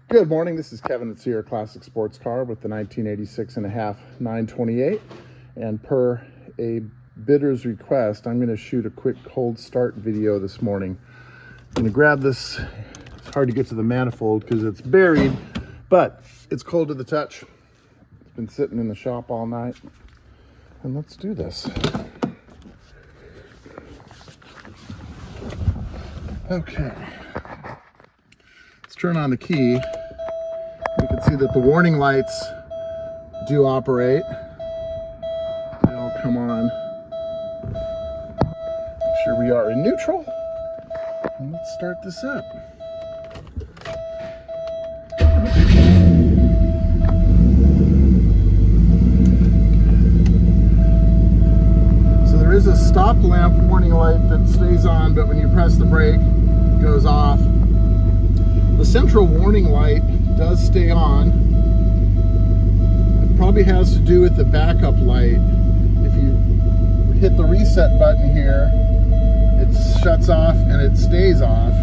Good morning, this is Kevin at Sierra Classic Sports Car with the 1986 and a half 928, and per a bidder's request, I'm going to shoot a quick cold start video this morning. I'm going to grab this. It's hard to get to the manifold because it's buried, but it's cold to the touch. It's been sitting in the shop all night, and let's do this. Okay, let's turn on the key. You can see that the warning lights do operate. They all come on. Make sure we are in neutral. And let's start this up. So there is a stop lamp warning light that stays on, but when you press the brake, it goes off. The central warning light does stay on. It probably has to do with the backup light. If you hit the reset button here, it shuts off and it stays off.